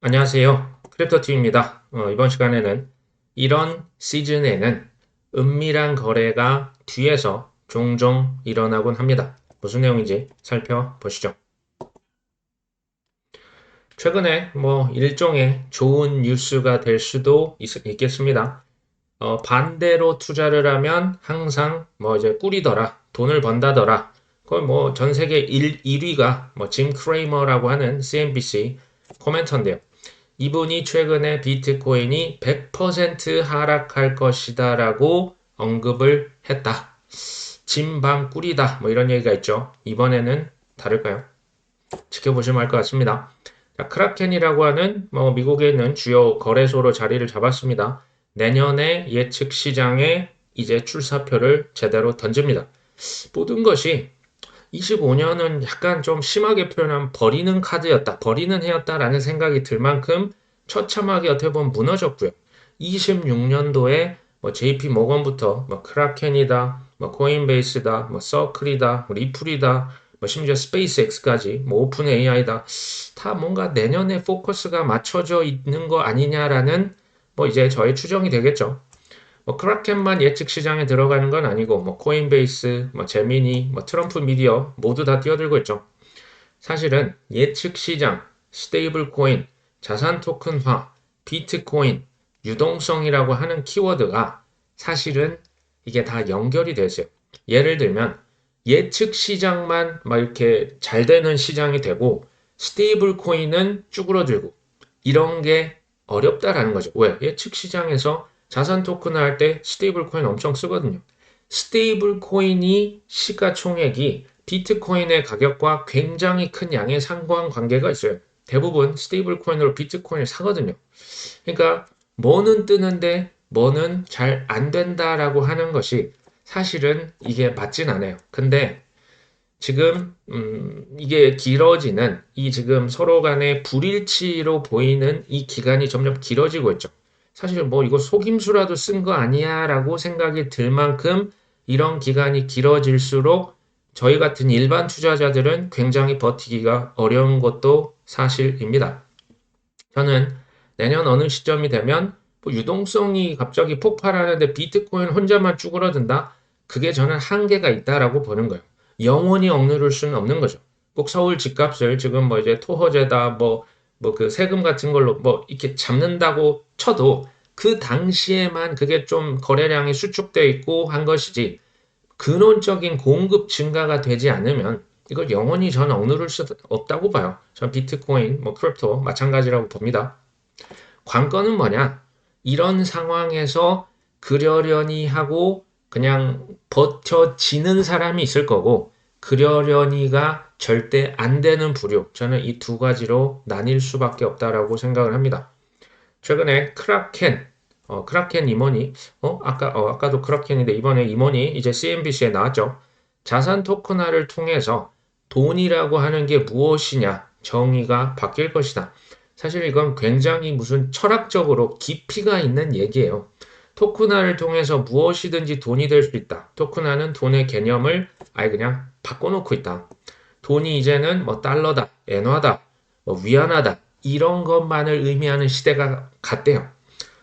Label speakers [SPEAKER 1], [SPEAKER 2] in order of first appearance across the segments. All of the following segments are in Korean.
[SPEAKER 1] 안녕하세요. 크립토팀입니다. 이번 시간에는 이런 시즌에는 은밀한 거래가 뒤에서 종종 일어나곤 합니다. 무슨 내용인지 살펴보시죠. 최근에 일종의 좋은 뉴스가 될 수도 있겠습니다. 반대로 투자를 하면 항상 이제 꿀이더라, 돈을 번다더라. 그걸 전 세계 1위가 짐 크레이머라고 하는 CNBC 코멘터인데요. 이분이 최근에 비트코인이 100% 하락할 것이다라고 언급을 했다. 진방 꿀이다. 이런 얘기가 있죠. 이번에는 다를까요? 지켜보시면 알 것 같습니다. 자, 크라켄이라고 하는 미국에 있는 주요 거래소로 자리를 잡았습니다. 내년에 예측 시장에 이제 출사표를 제대로 던집니다. 모든 것이 25년은 약간 좀 심하게 표현하면 버리는 카드였다, 버리는 해였다라는 생각이 들 만큼 처참하게 어떻게 보면 무너졌고요. 26년도에 JP 모건부터 크라켄이다, 코인베이스다, 서클이다, 리플이다, 심지어 스페이스X까지, 오픈 AI다, 다 뭔가 내년에 포커스가 맞춰져 있는 거 아니냐라는 이제 저의 추정이 되겠죠. 크라켄만 예측 시장에 들어가는 건 아니고 코인베이스, 제미니, 트럼프 미디어 모두 다 뛰어들고 있죠. 사실은 예측 시장, 스테이블 코인, 자산 토큰화, 비트코인, 유동성이라고 하는 키워드가 사실은 이게 다 연결이 되세요. 예를 들면 예측 시장만 이렇게 잘 되는 시장이 되고 스테이블 코인은 쭈그러들고 이런 게 어렵다라는 거죠. 왜? 예측 시장에서 자산 토큰을 할 때 스테이블 코인 엄청 쓰거든요. 스테이블 코인이 시가총액이 비트코인의 가격과 굉장히 큰 양의 상관관계가 있어요. 대부분 스테이블 코인으로 비트코인을 사거든요. 그러니까 뭐는 뜨는데 뭐는 잘 안 된다라고 하는 것이 사실은 이게 맞진 않아요. 근데 지금 이게 길어지는 이 지금 서로 간의 불일치로 보이는 이 기간이 점점 길어지고 있죠. 사실 이거 속임수라도 쓴 거 아니야라고 생각이 들 만큼 이런 기간이 길어질수록 저희 같은 일반 투자자들은 굉장히 버티기가 어려운 것도 사실입니다. 저는 내년 어느 시점이 되면 유동성이 갑자기 폭발하는데 비트코인 혼자만 쭈그러든다? 그게 저는 한계가 있다라고 보는 거예요. 영원히 억누를 수는 없는 거죠. 꼭 서울 집값을 지금 이제 토호제다 그 세금 같은 걸로 이렇게 잡는다고 쳐도 그 당시에만 그게 좀 거래량이 수축돼 있고 한 것이지 근원적인 공급 증가가 되지 않으면 이걸 영원히 저는 억누를 수 없다고 봐요. 전 비트코인, 크립토 마찬가지라고 봅니다. 관건은 뭐냐? 이런 상황에서 그러려니 하고 그냥 버텨지는 사람이 있을 거고 그러려니가 절대 안 되는 부류. 저는 이 두 가지로 나뉠 수밖에 없다라고 생각을 합니다. 최근에 크라켄 임원이, 아까도 크라켄인데 이번에 임원이 이제 CNBC에 나왔죠. 자산 토큰화를 통해서 돈이라고 하는 게 무엇이냐 정의가 바뀔 것이다. 사실 이건 굉장히 무슨 철학적으로 깊이가 있는 얘기예요. 토큰화를 통해서 무엇이든지 돈이 될 수 있다. 토큰화는 돈의 개념을 아예 그냥 바꿔놓고 있다. 돈이 이제는 달러다, 엔화다, 위안화다 이런 것만을 의미하는 시대가 갔대요.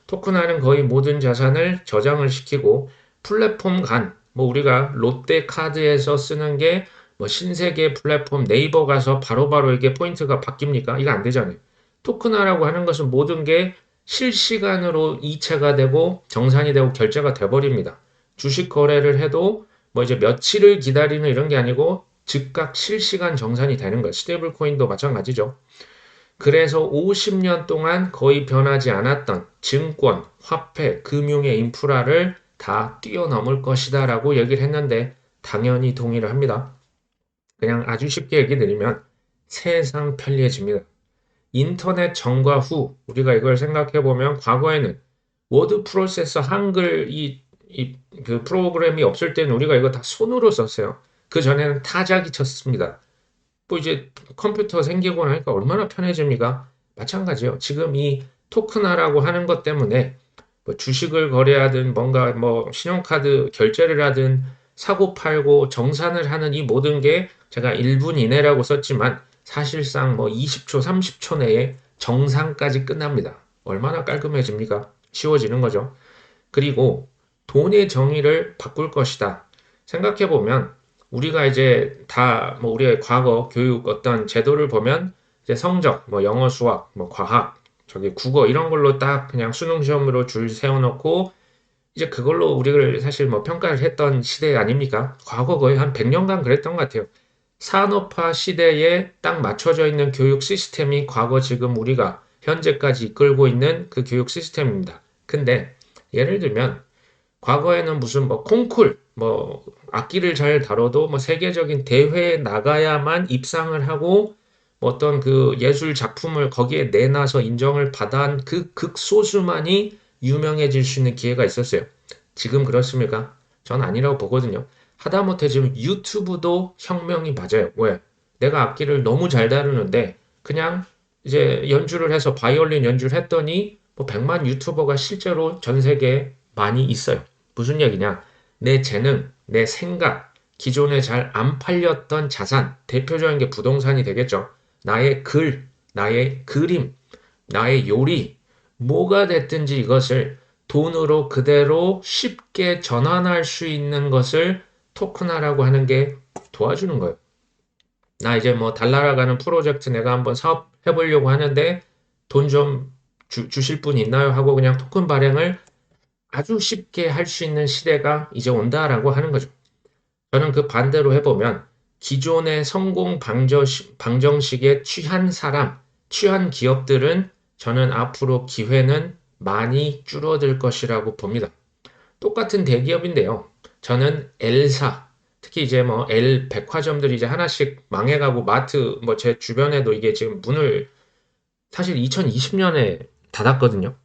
[SPEAKER 1] 토큰화는 거의 모든 자산을 저장을 시키고 플랫폼 간, 우리가 롯데카드에서 쓰는 게 신세계 플랫폼 네이버 가서 바로바로 이게 포인트가 바뀝니까? 이거 안 되잖아요. 토큰화라고 하는 것은 모든 게 실시간으로 이체가 되고 정산이 되고 결제가 돼버립니다. 주식 거래를 해도 이제 며칠을 기다리는 이런 게 아니고 즉각 실시간 정산이 되는 거예요. 스테이블 코인도 마찬가지죠. 그래서 50년 동안 거의 변하지 않았던 증권, 화폐, 금융의 인프라를 다 뛰어넘을 것이다 라고 얘기를 했는데 당연히 동의를 합니다. 그냥 아주 쉽게 얘기 드리면 세상 편리해집니다. 인터넷 전과 후 우리가 이걸 생각해 보면 과거에는 워드 프로세서 한글 그 프로그램이 없을 때는 우리가 이거 다 손으로 썼어요. 그 전에는 타자기 쳤습니다. 이제 컴퓨터 생기고 나니까 얼마나 편해집니까? 마찬가지요. 지금 이 토큰화라고 하는 것 때문에 주식을 거래하든 뭔가 신용카드 결제를 하든 사고 팔고 정산을 하는 이 모든 게 제가 1분 이내라고 썼지만 사실상 20초, 30초 내에 정상까지 끝납니다. 얼마나 깔끔해집니까? 쉬워지는 거죠. 그리고 돈의 정의를 바꿀 것이다. 생각해보면 우리가 이제 다 뭐 우리의 과거 교육 어떤 제도를 보면 이제 성적, 뭐 영어, 수학, 뭐 과학, 저기 국어 이런 걸로 딱 그냥 수능 시험으로 줄 세워놓고 이제 그걸로 우리를 사실 뭐 평가를 했던 시대 아닙니까? 과거 거의 한 100년간 그랬던 것 같아요. 산업화 시대에 딱 맞춰져 있는 교육 시스템이 과거 지금 우리가 현재까지 이끌고 있는 그 교육 시스템입니다. 근데 예를 들면 과거에는 무슨 뭐 콩쿨, 뭐 악기를 잘 다뤄도 뭐 세계적인 대회에 나가야만 입상을 하고 뭐 어떤 그 예술 작품을 거기에 내놔서 인정을 받아한 그 극소수만이 유명해질 수 있는 기회가 있었어요. 지금 그렇습니까? 전 아니라고 보거든요. 하다못해 지금 유튜브도 혁명이 맞아요. 왜? 내가 악기를 너무 잘 다루는데 그냥 이제 연주를 해서 바이올린 연주를 했더니 뭐 100만 유튜버가 실제로 전 세계에 많이 있어요. 무슨 얘기냐? 내 재능, 내 생각, 기존에 잘 안 팔렸던 자산, 대표적인 게 부동산이 되겠죠. 나의 글, 나의 그림, 나의 요리, 뭐가 됐든지 이것을 돈으로 그대로 쉽게 전환할 수 있는 것을 토큰화라고 하는 게 도와주는 거예요. 나 이제 뭐 달나라가는 프로젝트 내가 한번 사업 해보려고 하는데 돈 좀 주실 분 있나요? 하고 그냥 토큰 발행을 아주 쉽게 할 수 있는 시대가 이제 온다라고 하는 거죠. 저는 그 반대로 해보면 기존의 성공 방정식에 취한 사람, 취한 기업들은 저는 앞으로 기회는 많이 줄어들 것이라고 봅니다. 똑같은 대기업인데요. 저는 L사, 특히 이제 뭐 L 백화점들이 이제 하나씩 망해가고 마트, 뭐 제 주변에도 이게 지금 문을 사실 2020년에 닫았거든요.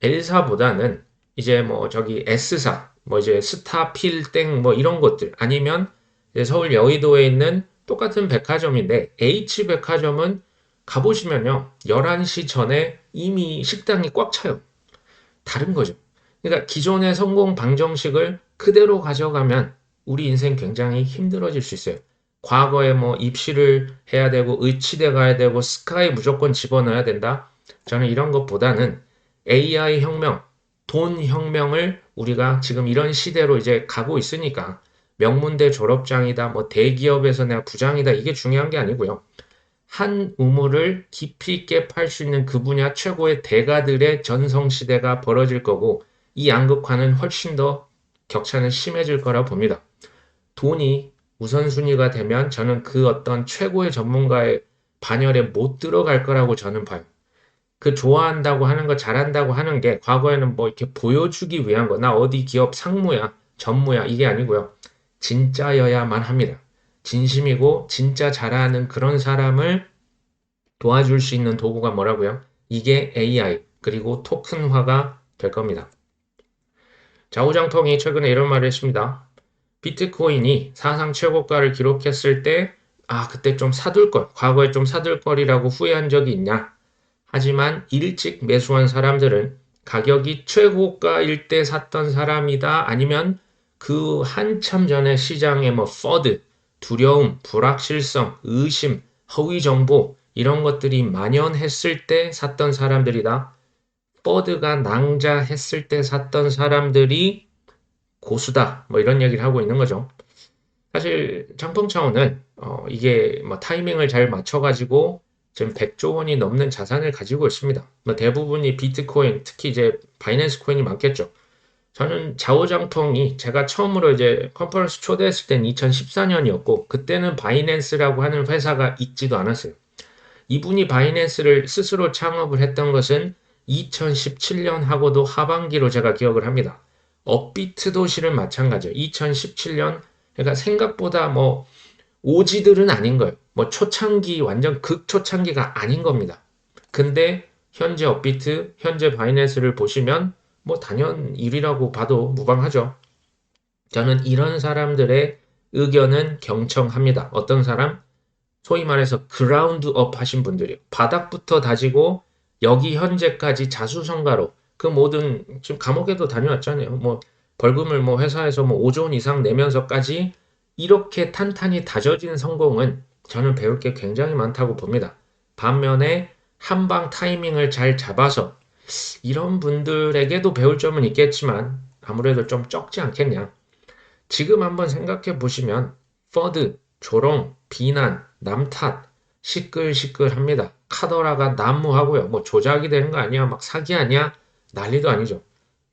[SPEAKER 1] L사보다는 이제 뭐 저기 S사, 뭐 이제 스타필땡 뭐 이런 것들 아니면 이제 서울 여의도에 있는 똑같은 백화점인데 H백화점은 가보시면요. 11시 전에 이미 식당이 꽉 차요. 다른 거죠. 그러니까 기존의 성공 방정식을 그대로 가져가면 우리 인생 굉장히 힘들어질 수 있어요. 과거에 뭐 입시를 해야 되고 의치대 가야 되고 스카이 무조건 집어넣어야 된다. 저는 이런 것보다는 AI 혁명, 돈 혁명을 우리가 지금 이런 시대로 이제 가고 있으니까 명문대 졸업장이다, 뭐 대기업에서 내가 부장이다 이게 중요한 게 아니고요. 한 우물을 깊이 있게 팔 수 있는 그 분야 최고의 대가들의 전성시대가 벌어질 거고 이 양극화는 훨씬 더 격차는 심해질 거라 봅니다. 돈이 우선순위가 되면 저는 그 어떤 최고의 전문가의 반열에 못 들어갈 거라고 저는 봐요. 그 좋아한다고 하는 거 잘한다고 하는 게 과거에는 뭐 이렇게 보여주기 위한 거, 나 어디 기업 상무야, 전무야 이게 아니고요. 진짜여야만 합니다. 진심이고 진짜 잘하는 그런 사람을 도와줄 수 있는 도구가 뭐라고요? 이게 AI 그리고 토큰화가 될 겁니다. 자오장통이 최근에 이런 말을 했습니다. 비트코인이 사상 최고가를 기록했을 때, 아, 그때 좀 사둘 걸, 과거에 좀 사둘 걸이라고 후회한 적이 있냐? 하지만 일찍 매수한 사람들은 가격이 최고가일 때 샀던 사람이다. 아니면 그 한참 전에 시장에 뭐 퍼드, 두려움, 불확실성, 의심, 허위 정보 이런 것들이 만연했을 때 샀던 사람들이다. 퍼드가 낭자했을 때 샀던 사람들이 고수다. 뭐 이런 얘기를 하고 있는 거죠. 사실 장풍차원은 이게 뭐 타이밍을 잘 맞춰가지고 지금 100조 원이 넘는 자산을 가지고 있습니다. 뭐 대부분이 비트코인, 특히 이제 바이낸스 코인이 많겠죠. 저는 자오장통이 제가 처음으로 이제 컨퍼런스 초대했을 때는 2014년이었고 그때는 바이낸스라고 하는 회사가 있지도 않았어요. 이분이 바이낸스를 스스로 창업을 했던 것은 2017년하고도 하반기로 제가 기억을 합니다. 업비트도 실은 마찬가지예요. 2017년 그러니까 생각보다 뭐 오지들은 아닌 거예요. 뭐 초창기 완전 극초창기가 아닌 겁니다. 근데 현재 업비트, 현재 바이낸스를 보시면 뭐 단연 1위라고 봐도 무방하죠. 저는 이런 사람들의 의견은 경청합니다. 어떤 사람? 소위 말해서 그라운드업 하신 분들이요. 바닥부터 다지고 여기 현재까지 자수성가로 그 모든 지금 감옥에도 다녀왔잖아요. 뭐 벌금을 뭐 회사에서 뭐 5조 원 이상 내면서까지 이렇게 탄탄히 다져진 성공은 저는 배울 게 굉장히 많다고 봅니다. 반면에 한방 타이밍을 잘 잡아서 이런 분들에게도 배울 점은 있겠지만 아무래도 좀 적지 않겠냐. 지금 한번 생각해 보시면 퍼드, 조롱, 비난, 남탓 시끌시끌합니다. 카더라가 난무하고요. 뭐 조작이 되는 거 아니야? 막 사기 아니야? 난리도 아니죠.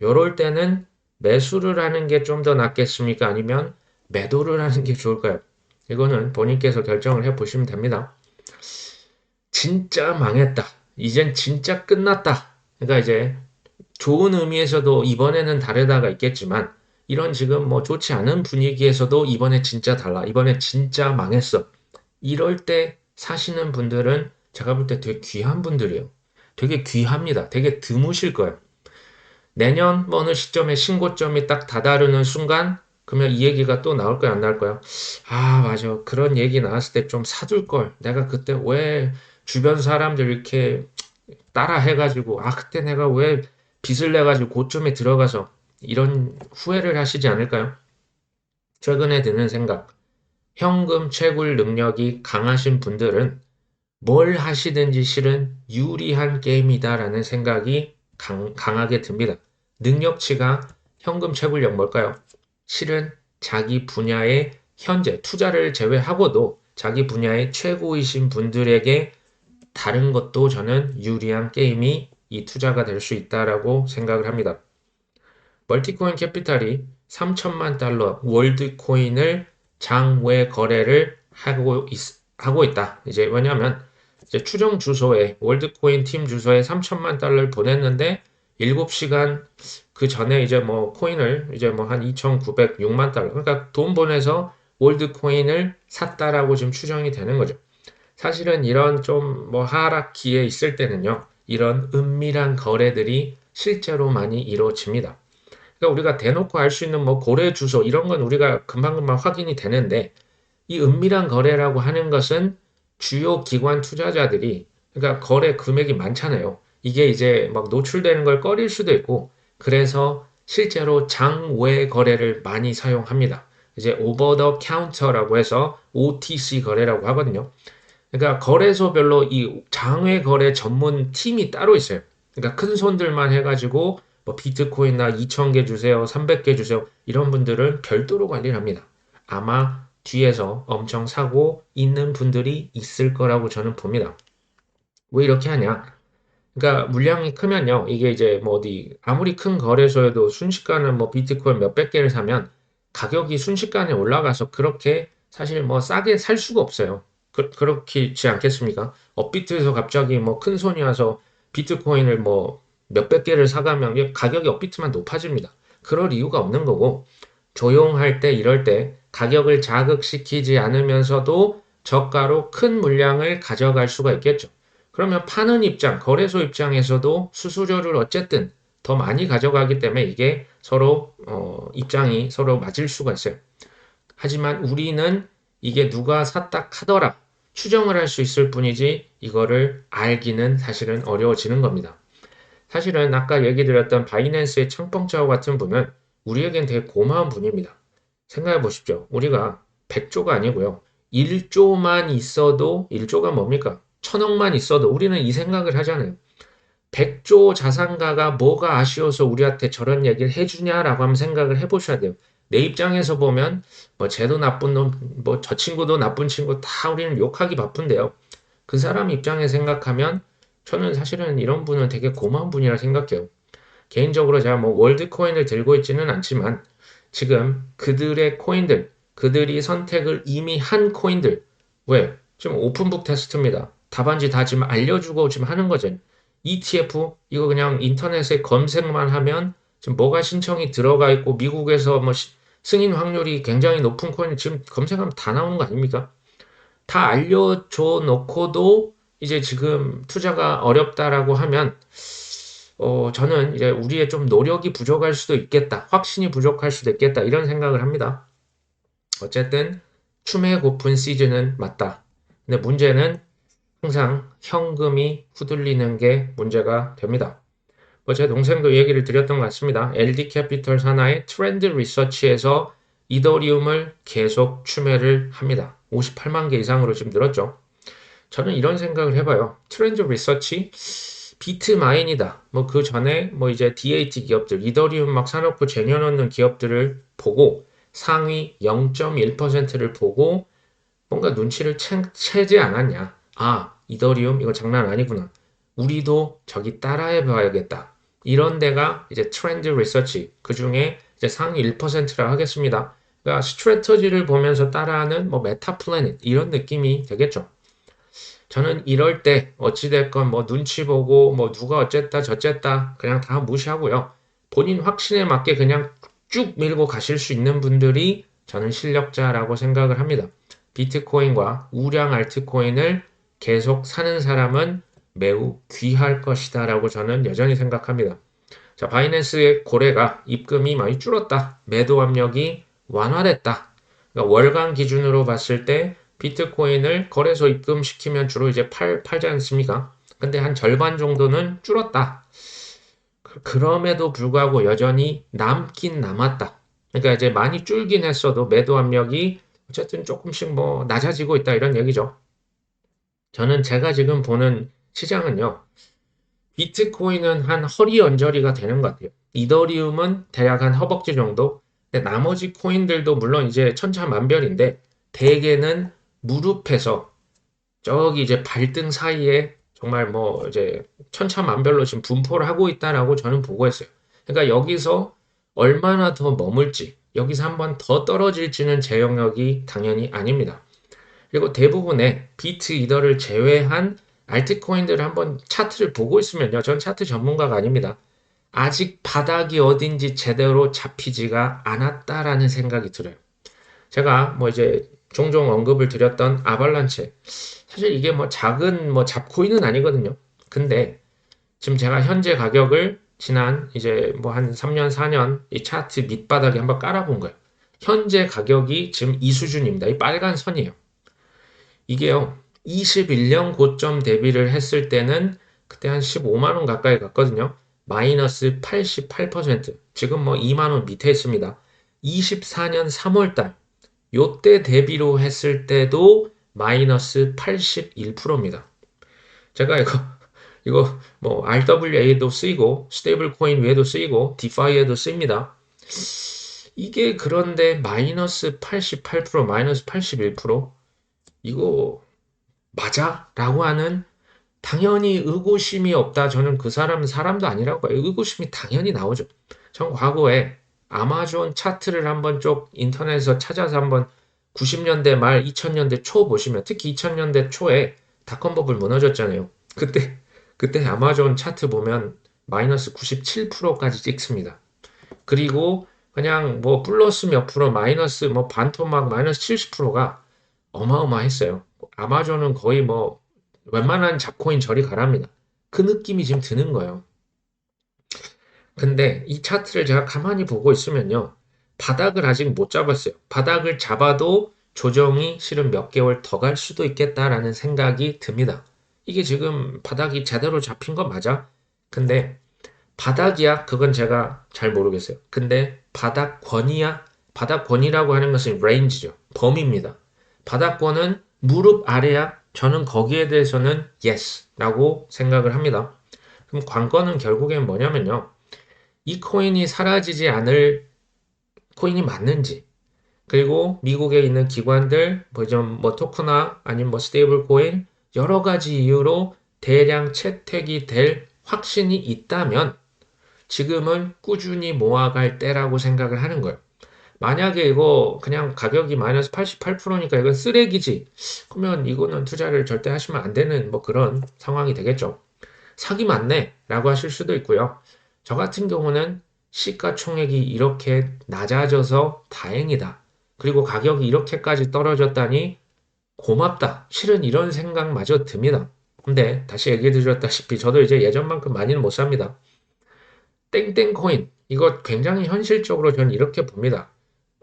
[SPEAKER 1] 요럴 때는 매수를 하는 게 좀 더 낫겠습니까? 아니면 매도를 하는 게 좋을까요? 이거는 본인께서 결정을 해 보시면 됩니다. 진짜 망했다. 이젠 진짜 끝났다. 그러니까 이제 좋은 의미에서도 이번에는 다르다가 있겠지만 이런 지금 뭐 좋지 않은 분위기에서도 이번에 진짜 달라. 이번에 진짜 망했어. 이럴 때 사시는 분들은 제가 볼 때 되게 귀한 분들이에요. 되게 귀합니다. 되게 드무실 거예요. 내년 뭐 어느 시점에 신고점이 딱 다다르는 순간 그러면 이 얘기가 또 나올 거야, 안 나올 거야? 아, 맞아. 그런 얘기 나왔을 때 좀 사둘 걸. 내가 그때 왜 주변 사람들 이렇게 따라 해가지고, 아, 그때 내가 왜 빚을 내가지고 고점에 들어가서 이런 후회를 하시지 않을까요? 최근에 드는 생각. 현금 채굴 능력이 강하신 분들은 뭘 하시든지 실은 유리한 게임이다라는 생각이 강하게 듭니다. 능력치가 현금 채굴력 뭘까요? 실은 자기 분야의 현재 투자를 제외하고도 자기 분야의 최고이신 분들에게 다른 것도 저는 유리한 게임이 이 투자가 될 수 있다라고 생각을 합니다. 멀티코인 캐피탈이 3천만 달러 월드코인을 장외 거래를 하고 있다. 이제 왜냐하면 이제 추정 주소에 월드코인 팀 주소에 3천만 달러를 보냈는데 7시간 그 전에 이제 뭐 코인을 이제 뭐 한 2,906만 달러 그러니까 돈 보내서 월드코인을 샀다라고 지금 추정이 되는 거죠. 사실은 이런 좀 뭐 하락기에 있을 때는요. 이런 은밀한 거래들이 실제로 많이 이루어집니다. 그러니까 우리가 대놓고 알 수 있는 뭐 거래 주소 이런 건 우리가 금방금방 확인이 되는데 이 은밀한 거래라고 하는 것은 주요 기관 투자자들이 그러니까 거래 금액이 많잖아요. 이게 이제 막 노출되는 걸 꺼릴 수도 있고 그래서 실제로 장외 거래를 많이 사용합니다. 이제 오버 더 카운터라고 해서 OTC 거래라고 하거든요. 그러니까 거래소별로 이 장외 거래 전문 팀이 따로 있어요. 그러니까 큰 손들만 해가지고 뭐 비트코인 나 2,000개 주세요, 300개 주세요. 이런 분들은 별도로 관리를 합니다. 아마 뒤에서 엄청 사고 있는 분들이 있을 거라고 저는 봅니다. 왜 이렇게 하냐? 그러니까 물량이 크면요. 이게 이제 뭐 어디 아무리 큰 거래소에도 순식간에 뭐 비트코인 몇백 개를 사면 가격이 순식간에 올라가서 그렇게 사실 뭐 싸게 살 수가 없어요. 그렇지 않겠습니까? 업비트에서 갑자기 뭐 큰 손이 와서 비트코인을 뭐 몇백 개를 사가면 가격이 업비트만 높아집니다. 그럴 이유가 없는 거고 조용할 때 이럴 때 가격을 자극시키지 않으면서도 저가로 큰 물량을 가져갈 수가 있겠죠. 그러면 파는 입장, 거래소 입장에서도 수수료를 어쨌든 더 많이 가져가기 때문에 이게 서로 입장이 서로 맞을 수가 있어요. 하지만 우리는 이게 누가 샀다 카더라 추정을 할 수 있을 뿐이지 이거를 알기는 사실은 어려워지는 겁니다. 사실은 아까 얘기 드렸던 바이낸스의 창펑짜오 같은 분은 우리에겐 되게 고마운 분입니다. 생각해 보십시오. 우리가 100조가 아니고요. 1조만 있어도 1조가 뭡니까? 1,000억만 있어도 우리는 이 생각을 하잖아요. 100조 자산가가 뭐가 아쉬워서 우리한테 저런 얘기를 해주냐라고 한번 생각을 해보셔야 돼요. 내 입장에서 보면 뭐 쟤도 나쁜 놈, 뭐 저 친구도 나쁜 친구 다 우리는 욕하기 바쁜데요. 그 사람 입장에 생각하면 저는 사실은 이런 분은 되게 고마운 분이라 생각해요. 개인적으로 제가 뭐 월드코인을 들고 있지는 않지만 지금 그들의 코인들, 그들이 선택을 이미 한 코인들, 왜? 지금 오픈북 테스트입니다. 답안지 다 지금 알려주고 지금 하는 거죠. ETF, 이거 그냥 인터넷에 검색만 하면 지금 뭐가 신청이 들어가 있고 미국에서 뭐 승인 확률이 굉장히 높은 코인 지금 검색하면 다 나오는 거 아닙니까? 다 알려줘 놓고도 이제 지금 투자가 어렵다라고 하면 저는 이제 우리의 좀 노력이 부족할 수도 있겠다. 확신이 부족할 수도 있겠다. 이런 생각을 합니다. 어쨌든 춤에 고픈 시즌은 맞다. 근데 문제는 항상 현금이 후들리는 게 문제가 됩니다. 제 동생도 얘기를 드렸던 것 같습니다. LD 캐피털 산하의 트렌드 리서치에서 이더리움을 계속 추매를 합니다. 58만 개 이상으로 지금 늘었죠. 저는 이런 생각을 해봐요. 트렌드 리서치, 비트마인이다. 뭐 그 전에 뭐 이제 DAT 기업들, 이더리움 막 사놓고 쟁여놓는 기업들을 보고 상위 0.1%를 보고 뭔가 눈치를 채지 않았냐. 아, 이더리움 이거 장난 아니구나. 우리도 저기 따라해 봐야겠다. 이런 데가 이제 트렌드 리서치, 그 중에 이제 상위 1%라 하겠습니다. 그러니까 스트래터지를 보면서 따라하는 뭐 메타 플래닛 이런 느낌이 되겠죠. 저는 이럴 때 어찌됐건 뭐 눈치 보고 뭐 누가 어쨌다 저쨌다 그냥 다 무시하고요. 본인 확신에 맞게 그냥 쭉 밀고 가실 수 있는 분들이 저는 실력자라고 생각을 합니다. 비트코인과 우량 알트코인을 계속 사는 사람은 매우 귀할 것이다 라고 저는 여전히 생각합니다. 자, 바이낸스의 고래가 입금이 많이 줄었다. 매도 압력이 완화됐다. 그러니까 월간 기준으로 봤을 때 비트코인을 거래소 입금시키면 주로 이제 팔지 않습니까? 근데 한 절반 정도는 줄었다. 그럼에도 불구하고 여전히 남긴 남았다. 그러니까 이제 많이 줄긴 했어도 매도 압력이 어쨌든 조금씩 뭐 낮아지고 있다 이런 얘기죠. 저는 제가 지금 보는 시장은요. 비트코인은 한 허리 언저리가 되는 것 같아요. 이더리움은 대략 한 허벅지 정도. 근데 나머지 코인들도 물론 이제 천차만별인데 대개는 무릎에서 저기 이제 발등 사이에 정말 뭐 이제 천차만별로 지금 분포를 하고 있다라고 저는 보고 있어요. 그러니까 여기서 얼마나 더 머물지, 여기서 한번 더 떨어질지는 제 영역이 당연히 아닙니다. 그리고 대부분의 비트 이더를 제외한 알트코인들을 한번 차트를 보고 있으면요. 전 차트 전문가가 아닙니다. 아직 바닥이 어딘지 제대로 잡히지가 않았다라는 생각이 들어요. 제가 뭐 이제 종종 언급을 드렸던 아발란체. 사실 이게 뭐 작은 뭐 잡코인은 아니거든요. 근데 지금 제가 현재 가격을 지난 이제 뭐 한 3년, 4년 이 차트 밑바닥에 한번 깔아본 거예요. 현재 가격이 지금 이 수준입니다. 이 빨간 선이에요. 이게요, 21년 고점 대비를 했을 때는 그때 한 15만 원 가까이 갔거든요. 마이너스 88%. 지금 뭐 2만 원 밑에 있습니다. 24년 3월 달, 요때 대비로 했을 때도 마이너스 81%입니다. 제가 이거 뭐 RWA도 쓰이고, 스테이블 코인 외에도 쓰이고, 디파이에도 쓰입니다. 이게 그런데 마이너스 88%, 마이너스 81%? 이거 맞아? 라고 하는 당연히 의구심이 없다. 저는 그 사람은 사람도 아니라고 봐요. 의구심이 당연히 나오죠. 전 과거에 아마존 차트를 한번 쭉 인터넷에서 찾아서 한번 90년대 말 2000년대 초 보시면 특히 2000년대 초에 닷컴 버블 무너졌잖아요. 그때 아마존 차트 보면 마이너스 97%까지 찍습니다. 그리고 그냥 뭐 플러스 몇 프로 마이너스 뭐 반토막 마이너스 70%가 어마어마했어요. 아마존은 거의 뭐 웬만한 잡코인 저리 가랍니다. 그 느낌이 지금 드는 거예요. 근데 이 차트를 제가 가만히 보고 있으면요. 바닥을 아직 못 잡았어요. 바닥을 잡아도 조정이 실은 몇 개월 더 갈 수도 있겠다라는 생각이 듭니다. 이게 지금 바닥이 제대로 잡힌 건 맞아? 근데 바닥이야? 그건 제가 잘 모르겠어요. 근데 바닥권이야? 바닥권이라고 하는 것은 레인지죠. 범위입니다. 바닥권은 무릎 아래야? 저는 거기에 대해서는 yes라고 생각을 합니다. 그럼 관건은 결국엔 뭐냐면요. 이 코인이 사라지지 않을 코인이 맞는지, 그리고 미국에 있는 기관들, 뭐 토크나 아니면 뭐 스테이블 코인, 여러 가지 이유로 대량 채택이 될 확신이 있다면 지금은 꾸준히 모아갈 때라고 생각을 하는 거예요. 만약에 이거 그냥 가격이 마이너스 88%니까 이건 쓰레기지. 그러면 이거는 투자를 절대 하시면 안 되는 뭐 그런 상황이 되겠죠. 사기 맞네 라고 하실 수도 있고요. 저 같은 경우는 시가총액이 이렇게 낮아져서 다행이다. 그리고 가격이 이렇게까지 떨어졌다니 고맙다. 실은 이런 생각마저 듭니다. 근데 다시 얘기 드렸다시피 저도 이제 예전만큼 많이는 못 삽니다. 땡땡 코인 이거 굉장히 현실적으로 저는 이렇게 봅니다.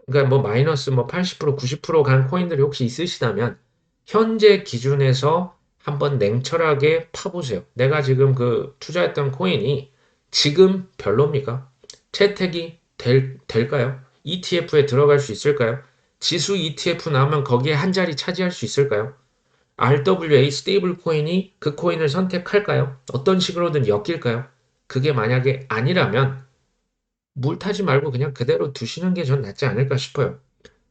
[SPEAKER 1] 그러니까 뭐 마이너스 뭐 80%, 90%간 코인들이 혹시 있으시다면 현재 기준에서 한번 냉철하게 파보세요. 내가 지금 그 투자했던 코인이 지금 별로입니까? 채택이 될까요? ETF에 들어갈 수 있을까요? 지수 ETF 나오면 거기에 한 자리 차지할 수 있을까요? RWA 스테이블 코인이 그 코인을 선택할까요? 어떤 식으로든 엮일까요? 그게 만약에 아니라면 물 타지 말고 그냥 그대로 두시는 게 전 낫지 않을까 싶어요.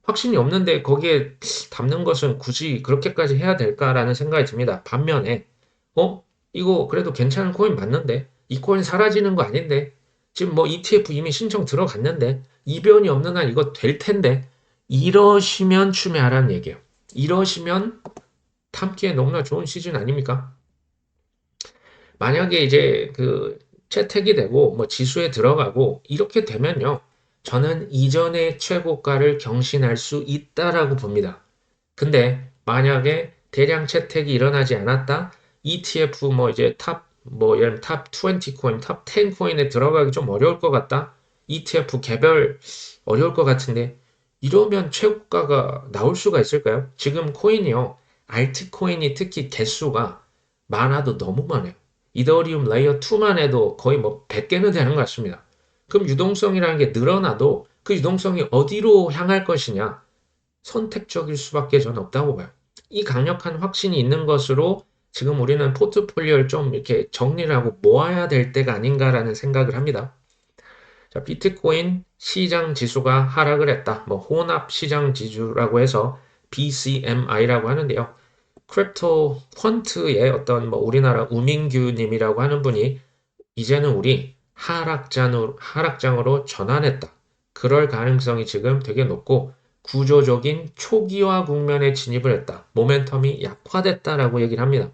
[SPEAKER 1] 확신이 없는데 거기에 담는 것은 굳이 그렇게까지 해야 될까라는 생각이 듭니다. 반면에, 어? 이거 그래도 괜찮은 코인 맞는데? 이 코인 사라지는 거 아닌데? 지금 뭐 ETF 이미 신청 들어갔는데? 이변이 없는 한 이거 될 텐데? 이러시면 추매하라는 얘기예요. 이러시면 참기에 너무나 좋은 시즌 아닙니까? 만약에 이제 그 채택이 되고 뭐 지수에 들어가고 이렇게 되면요. 저는 이전의 최고가를 경신할 수 있다라고 봅니다. 근데 만약에 대량 채택이 일어나지 않았다, ETF 뭐 이제 뭐 예를 들면 탑 20 코인, 탑 10 코인에 들어가기 좀 어려울 것 같다. ETF 개별 어려울 것 같은데 이러면 최고가가 나올 수가 있을까요? 지금 코인이요. 알트코인이 특히 개수가 많아도 너무 많아요. 이더리움 레이어 2만 해도 거의 뭐 100개는 되는 것 같습니다. 그럼 유동성이라는 게 늘어나도 그 유동성이 어디로 향할 것이냐? 선택적일 수밖에 전 없다고 봐요. 이 강력한 확신이 있는 것으로 지금 우리는 포트폴리오를 좀 이렇게 정리를 하고 모아야 될 때가 아닌가라는 생각을 합니다. 자, 비트코인 시장 지수가 하락을 했다. 뭐 혼합 시장 지수라고 해서 BCMI라고 하는데요. 크립토 퀀트의 어떤 뭐 우리나라 우민규 님이라고 하는 분이 이제는 우리 하락장으로 전환했다. 그럴 가능성이 지금 되게 높고 구조적인 초기화 국면에 진입을 했다. 모멘텀이 약화됐다라고 얘기를 합니다.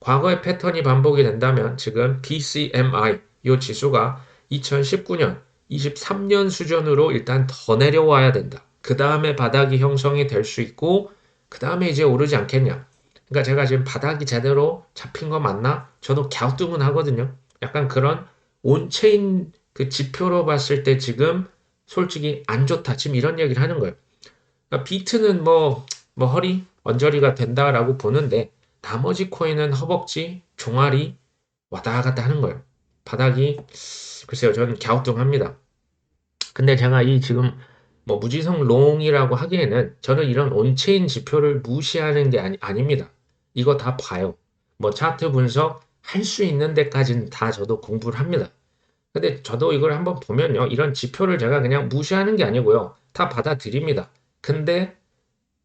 [SPEAKER 1] 과거의 패턴이 반복이 된다면 지금 BCMI 이 지수가 2019년, 23년 수준으로 일단 더 내려와야 된다. 그 다음에 바닥이 형성이 될 수 있고 그 다음에 이제 오르지 않겠냐. 그러니까 제가 지금 바닥이 제대로 잡힌 거 맞나? 저도 갸우뚱은 하거든요. 약간 그런 온체인 그 지표로 봤을 때 지금 솔직히 안 좋다. 지금 이런 얘기를 하는 거예요. 그러니까 비트는 뭐 허리, 언저리가 된다라고 보는데 나머지 코인은 허벅지, 종아리 왔다 갔다 하는 거예요. 바닥이 글쎄요, 저는 갸우뚱합니다. 근데 제가 이 지금 뭐 무지성 롱이라고 하기에는 저는 이런 온체인 지표를 무시하는 게 아닙니다. 이거 다 봐요. 뭐 차트 분석 할 수 있는 데까지는 다 저도 공부를 합니다. 근데 저도 이걸 한번 보면요. 이런 지표를 제가 그냥 무시하는 게 아니고요. 다 받아들입니다. 근데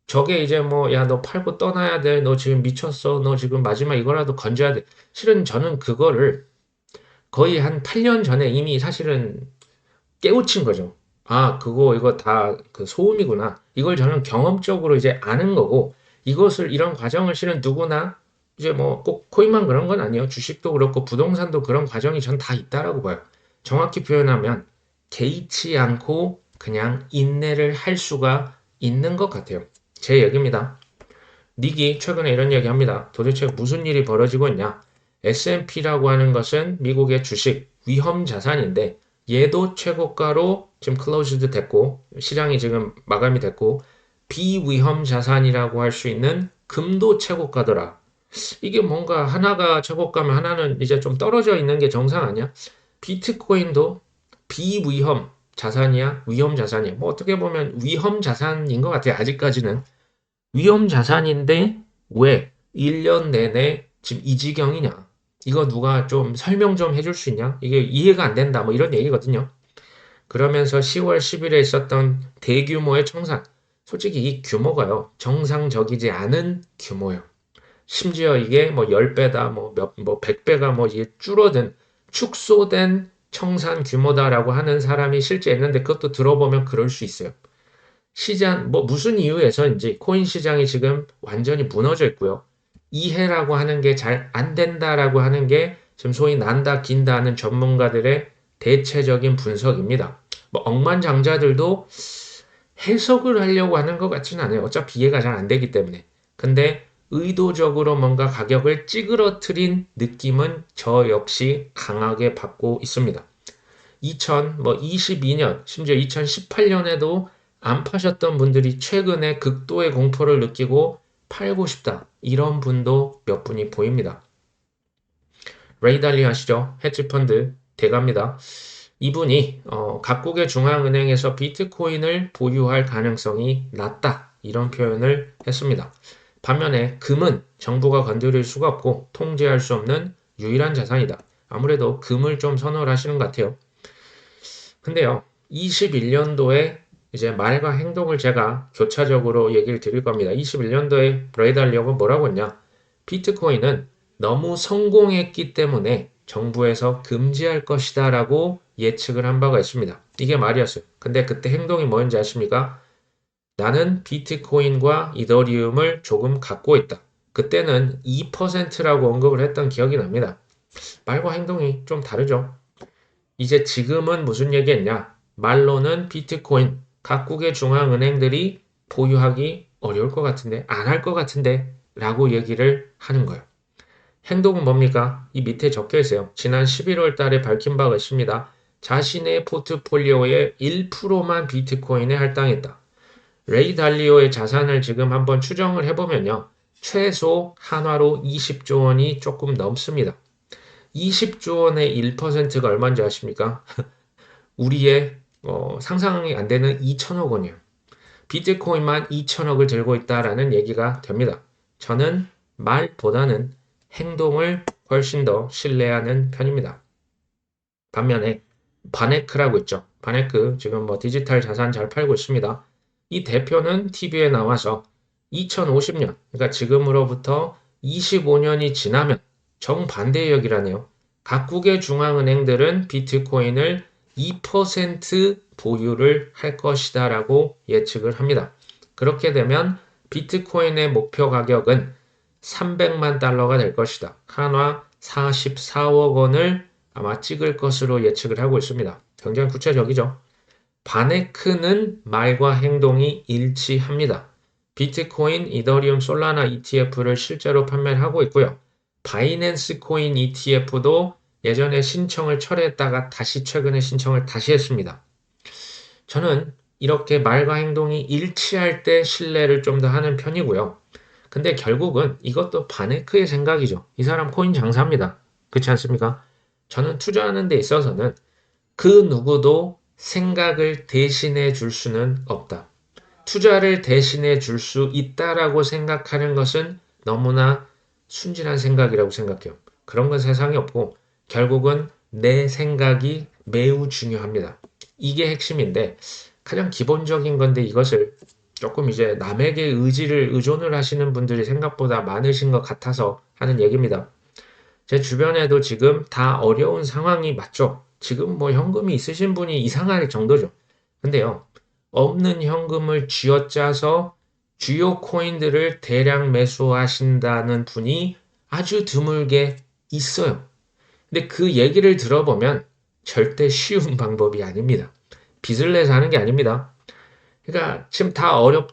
[SPEAKER 1] 저게 이제 뭐, 야, 너 팔고 떠나야 돼. 너 지금 미쳤어. 너 지금 마지막 이거라도 건져야 돼. 실은 저는 그거를 거의 한 8년 전에 이미 사실은 깨우친 거죠. 아, 이거 다 그 소음이구나. 이걸 저는 경험적으로 이제 아는 거고, 이런 과정을 실은 누구나 이제 뭐 꼭 코인만 그런 건 아니에요. 주식도 그렇고 부동산도 그런 과정이 전 다 있다라고 봐요. 정확히 표현하면 개의치 않고 그냥 인내를 할 수가 있는 것 같아요. 제 얘기입니다. 닉이 최근에 이런 얘기 합니다. 도대체 무슨 일이 벌어지고 있냐? S&P라고 하는 것은 미국의 주식 위험 자산인데 얘도 최고가로 지금 클로즈드 됐고 시장이 지금 마감이 됐고 비위험 자산이라고 할 수 있는 금도 최고가더라. 이게 뭔가 하나가 최고가면 하나는 이제 좀 떨어져 있는 게 정상 아니야? 비트코인도 비위험 자산이야? 위험 자산이야? 뭐 어떻게 보면 위험 자산인 것 같아요. 아직까지는. 위험 자산인데 왜 1년 내내 지금 이 지경이냐? 이거 누가 좀 설명 좀 해줄 수 있냐? 이게 이해가 안 된다. 뭐 이런 얘기거든요. 그러면서 10월 10일에 있었던 대규모의 청산. 솔직히 이 규모가요. 정상적이지 않은 규모예요. 심지어 이게 뭐 10배다, 뭐 100배가 뭐 이게 줄어든, 축소된 청산 규모다라고 하는 사람이 실제 있는데 그것도 들어보면 그럴 수 있어요. 시장, 뭐 무슨 이유에서인지 코인 시장이 지금 완전히 무너져 있고요. 이해라고 하는 게 잘 안 된다라고 하는 게 지금 소위 난다 긴다 하는 전문가들의 대체적인 분석입니다. 뭐 억만장자들도 해석을 하려고 하는 것 같지는 않아요. 어차피 이해가 잘 안 되기 때문에. 근데 의도적으로 뭔가 가격을 찌그러뜨린 느낌은 저 역시 강하게 받고 있습니다. 2022년, 심지어 2018년에도 안 파셨던 분들이 최근에 극도의 공포를 느끼고 팔고 싶다. 이런 분도 몇 분이 보입니다. 레이 달리 아시죠? 헤지펀드 대가입니다. 이분이 각국의 중앙은행에서 비트코인을 보유할 가능성이 낮다. 이런 표현을 했습니다. 반면에 금은 정부가 건드릴 수가 없고 통제할 수 없는 유일한 자산이다. 아무래도 금을 좀 선호를 하시는 것 같아요. 근데요, 21년도에 이제 말과 행동을 제가 교차적으로 얘기를 드릴 겁니다. 21년도에 브레이달리오가 뭐라고 했냐? 비트코인은 너무 성공했기 때문에 정부에서 금지할 것이다 라고 예측을 한 바가 있습니다. 이게 말이었어요. 근데 그때 행동이 뭐였는지 아십니까? 나는 비트코인과 이더리움을 조금 갖고 있다. 그때는 2%라고 언급을 했던 기억이 납니다. 말과 행동이 좀 다르죠. 이제 지금은 무슨 얘기했냐? 말로는 비트코인 각국의 중앙은행들이 보유하기 어려울 것 같은데, 안 할 것 같은데 라고 얘기를 하는 거예요. 행동은 뭡니까? 이 밑에 적혀 있어요. 지난 11월 달에 밝힌 바가 있습니다. 자신의 포트폴리오의 1%만 비트코인에 할당했다. 레이 달리오의 자산을 지금 한번 추정을 해보면요. 최소 한화로 20조 원이 조금 넘습니다. 20조 원의 1%가 얼마인지 아십니까? 우리의 상상이 안 되는 2천억 원이에요. 비트코인만 2천억을 들고 있다라는 얘기가 됩니다. 저는 말보다는 행동을 훨씬 더 신뢰하는 편입니다. 반면에 바네크라고 있죠. 바네크 지금 뭐 디지털 자산 잘 팔고 있습니다. 이 대표는 TV에 나와서 2050년, 그러니까 지금으로부터 25년이 지나면 정반대의 역이라네요. 각국의 중앙은행들은 비트코인을 2% 보유를 할 것이다 라고 예측을 합니다. 그렇게 되면 비트코인의 목표 가격은 300만 달러가 될 것이다. 한화 44억 원을 아마 찍을 것으로 예측을 하고 있습니다. 굉장히 구체적이죠. 바네크는 말과 행동이 일치합니다. 비트코인, 이더리움, 솔라나 ETF를 실제로 판매를 하고 있고요. 바이낸스 코인 ETF도 예전에 신청을 철회했다가 다시 최근에 신청을 다시 했습니다. 저는 이렇게 말과 행동이 일치할 때 신뢰를 좀 더 하는 편이고요. 근데 결국은 이것도 바네크의 생각이죠. 이 사람 코인 장사입니다. 그렇지 않습니까? 저는 투자하는 데 있어서는 그 누구도 생각을 대신해 줄 수는 없다. 투자를 대신해 줄 수 있다라고 생각하는 것은 너무나 순진한 생각이라고 생각해요. 그런 건 세상에 없고 결국은 내 생각이 매우 중요합니다. 이게 핵심인데 가장 기본적인 건데 이것을 조금 이제 남에게 의존을 하시는 분들이 생각보다 많으신 것 같아서 하는 얘기입니다. 제 주변에도 지금 다 어려운 상황이 맞죠? 지금 뭐 현금이 있으신 분이 이상할 정도죠. 근데요, 없는 현금을 쥐어짜서 주요 코인들을 대량 매수하신다는 분이 아주 드물게 있어요. 근데 그 얘기를 들어보면 절대 쉬운 방법이 아닙니다. 빚을 내서 하는 게 아닙니다. 그러니까 지금 다 어려울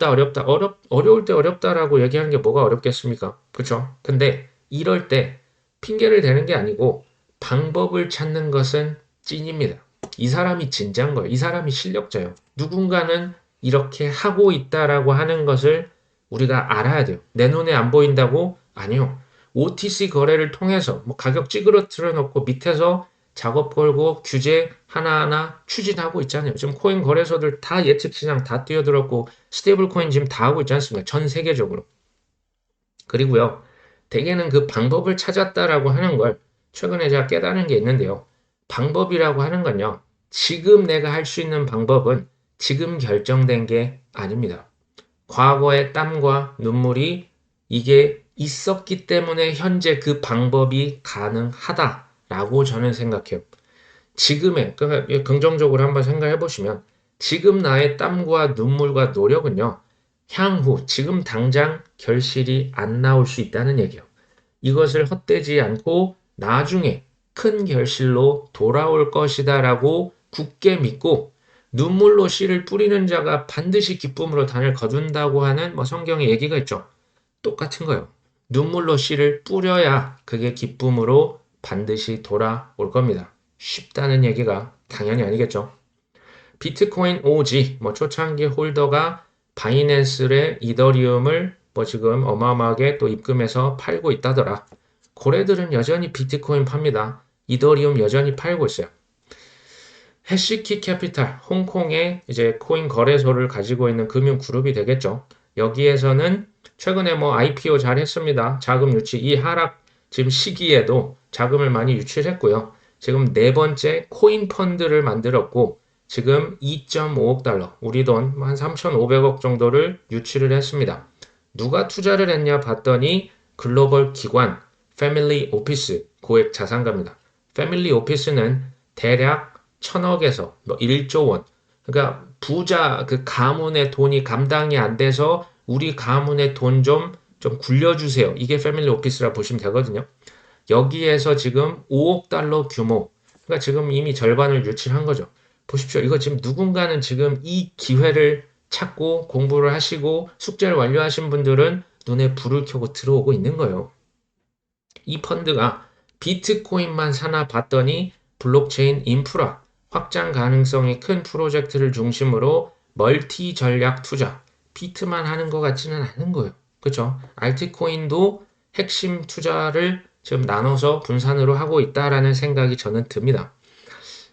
[SPEAKER 1] 때 어렵다라고 얘기하는 게 뭐가 어렵겠습니까? 그렇죠? 근데 이럴 때 핑계를 대는 게 아니고 방법을 찾는 것은 찐입니다. 이 사람이 진짜인 거예요. 이 사람이 실력자예요. 누군가는 이렇게 하고 있다라고 하는 것을 우리가 알아야 돼요. 내 눈에 안 보인다고? 아니요. OTC 거래를 통해서 뭐 가격 찌그러뜨려 놓고 밑에서 작업 걸고 규제 하나하나 추진하고 있잖아요. 지금 코인 거래소들 다 예측 시장 다 뛰어들었고 스테이블 코인 지금 다 하고 있지 않습니까? 전 세계적으로. 그리고요. 대개는 그 방법을 찾았다라고 하는 걸 최근에 제가 깨달은 게 있는데요. 방법이라고 하는 건요. 지금 내가 할 수 있는 방법은 지금 결정된 게 아닙니다. 과거의 땀과 눈물이 이게 있었기 때문에 현재 그 방법이 가능하다라고 저는 생각해요. 지금의, 그러니까 긍정적으로 한번 생각해 보시면 지금 나의 땀과 눈물과 노력은요. 향후, 지금 당장 결실이 안 나올 수 있다는 얘기예요. 이것을 헛되지 않고 나중에 큰 결실로 돌아올 것이다라고 굳게 믿고 눈물로 씨를 뿌리는 자가 반드시 기쁨으로 단을 거둔다고 하는 뭐 성경의 얘기가 있죠. 똑같은 거예요. 눈물로 씨를 뿌려야 그게 기쁨으로 반드시 돌아올 겁니다. 쉽다는 얘기가 당연히 아니겠죠. 비트코인 OG, 뭐 초창기 홀더가 바이낸스의 이더리움을 뭐 지금 어마어마하게 또 입금해서 팔고 있다더라. 고래들은 여전히 비트코인 팝니다. 이더리움 여전히 팔고 있어요. 해시키 캐피탈, 홍콩의 이제 코인 거래소를 가지고 있는 금융 그룹이 되겠죠. 여기에서는 최근에 뭐 IPO 잘 했습니다. 자금 유치, 이 하락 지금 시기에도 자금을 많이 유치를 했고요. 지금 네 번째 코인 펀드를 만들었고, 지금 2.5억 달러, 우리 돈 한 3,500억 정도를 유치를 했습니다. 누가 투자를 했냐 봤더니 글로벌 기관, 패밀리 오피스, 고액 자산가입니다. 패밀리 오피스는 대략 1,000억에서 뭐 1조 원, 그러니까 부자 그 가문의 돈이 감당이 안 돼서 우리 가문의 돈 좀 굴려주세요. 이게 패밀리 오피스라 보시면 되거든요. 여기에서 지금 5억 달러 규모, 그러니까 지금 이미 절반을 유치한 거죠. 보십시오. 이거 지금 누군가는 지금 이 기회를 찾고 공부를 하시고 숙제를 완료하신 분들은 눈에 불을 켜고 들어오고 있는 거예요. 이 펀드가 비트코인만 사나 봤더니 블록체인 인프라, 확장 가능성이 큰 프로젝트를 중심으로 멀티 전략 투자, 비트만 하는 것 같지는 않은 거예요. 그렇죠? 알트코인도 핵심 투자를 지금 나눠서 분산으로 하고 있다라는 생각이 저는 듭니다.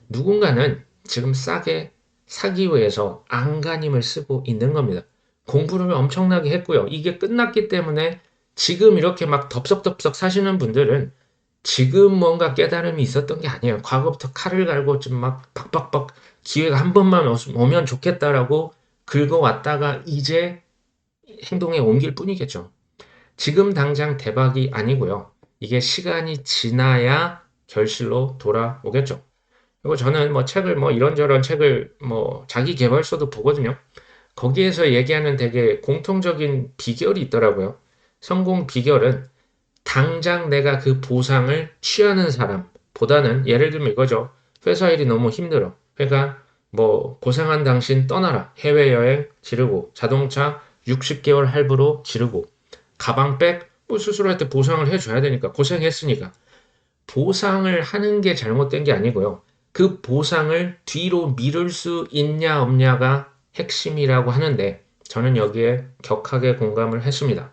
[SPEAKER 1] 누군가는 지금 싸게 사기 위해서 안간힘을 쓰고 있는 겁니다. 공부를 엄청나게 했고요. 이게 끝났기 때문에 지금 이렇게 막 덥석덥석 사시는 분들은 지금 뭔가 깨달음이 있었던 게 아니에요. 과거부터 칼을 갈고 좀 막 박박박 기회가 한 번만 오면 좋겠다라고 긁어왔다가 이제 행동에 옮길 뿐이겠죠. 지금 당장 대박이 아니고요. 이게 시간이 지나야 결실로 돌아오겠죠. 그리고 저는 뭐 책을 뭐 이런저런 책을 뭐 자기 개발서도 보거든요. 거기에서 얘기하는 되게 공통적인 비결이 있더라고요. 성공 비결은 당장 내가 그 보상을 취하는 사람보다는 예를 들면 이거죠. 회사 일이 너무 힘들어. 그러니까 뭐 고생한 당신 떠나라. 해외여행 지르고 자동차 60개월 할부로 지르고 가방백 뭐 스스로할 때 보상을 해줘야 되니까 고생했으니까 보상을 하는 게 잘못된 게 아니고요. 그 보상을 뒤로 미룰 수 있냐 없냐가 핵심이라고 하는데 저는 여기에 격하게 공감을 했습니다.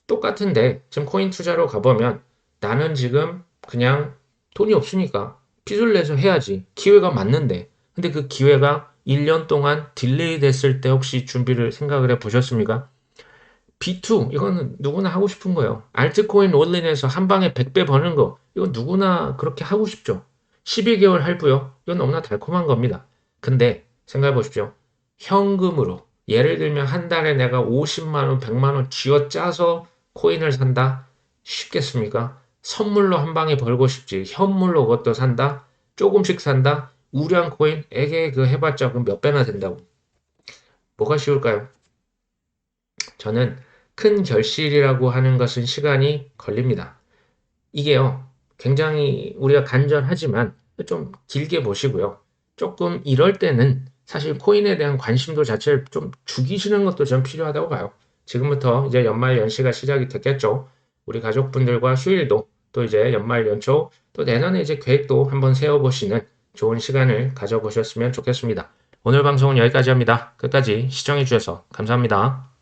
[SPEAKER 1] 똑같은데 지금 코인 투자로 가보면 나는 지금 그냥 돈이 없으니까 빚을 내서 해야지. 기회가 맞는데. 근데 그 기회가 1년 동안 딜레이 됐을 때 혹시 준비를 생각을 해 보셨습니까? B2, 이거는 누구나 하고 싶은 거예요. 알트코인 올린해서 한 방에 100배 버는 거, 이건 누구나 그렇게 하고 싶죠. 12개월 할부요? 이건 너무나 달콤한 겁니다. 근데 생각해 보십시오. 현금으로, 예를 들면 한 달에 내가 50만 원, 100만 원 쥐어 짜서 코인을 산다? 쉽겠습니까? 선물로 한 방에 벌고 싶지. 현물로 그것도 산다? 조금씩 산다? 우량 코인? 에게 그 해봤자 그럼 몇 배나 된다고. 뭐가 쉬울까요? 저는 큰 결실이라고 하는 것은 시간이 걸립니다. 이게요, 굉장히 우리가 간절하지만 좀 길게 보시고요. 조금 이럴 때는 사실 코인에 대한 관심도 자체를 좀 죽이시는 것도 좀 필요하다고 봐요. 지금부터 이제 연말 연시가 시작이 됐겠죠. 우리 가족분들과 휴일도 또 이제 연말 연초 또 내년에 이제 계획도 한번 세워보시는 좋은 시간을 가져보셨으면 좋겠습니다. 오늘 방송은 여기까지 합니다. 끝까지 시청해주셔서 감사합니다.